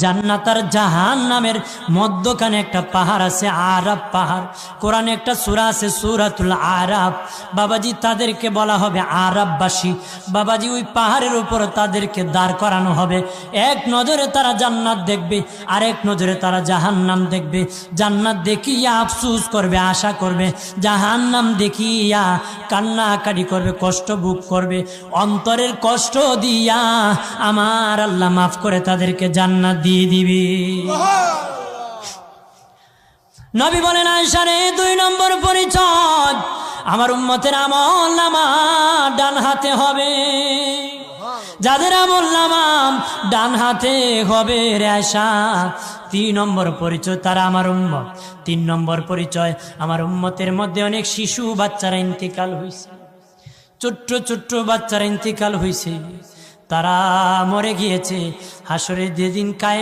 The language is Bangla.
জান্নাত আর জাহান্নামের মধ্যখানে একটা পাহাড় আছে, আরাফ পাহাড়। কোরআনে একটা সূরা আছে সূরাতুল আরাফ। বাবাজি তাদেরকে বলা হবে আরাফবাসী। বাবাজি ওই পাহাড়ের উপর তাদেরকে দাঁড় করানো হবে। এক নজরে তারা জান্নাত দেখবে, আর এক নজরে তারা জাহান্নাম দেখবে। জান্নাত দেখিয়া আফসোস করবে, আশা করবে, জাহান্নাম দেখিয়া কান্নাকাটি করবে, কষ্ট ভোগ করবে। অন্তরের কষ্ট দিয়া আমার আল্লাহ মাফ করে তাদেরকে জান্নাত দিয়ে দিবে। নবী বলেন আয়েশা রে, 2 নম্বর পরিচয়, আমার উম্মতের আমলনামা ডান হাতে হবে। যাদের আমলনামা ডান হাতে হবে রে আয়েশা, 3 নম্বর পরিচয় তারা আমার উম্মত। 3 নম্বর পরিচয়, আমার উম্মতের মধ্যে অনেক শিশু বাচ্চারা ইন্তিকাল হয়েছে, ছোট্ট ছোট্ট বাচ্চারা ইন্তিকাল হয়েছে, তারা মরে গিয়েছে। হাসরের যেদিন কায়েম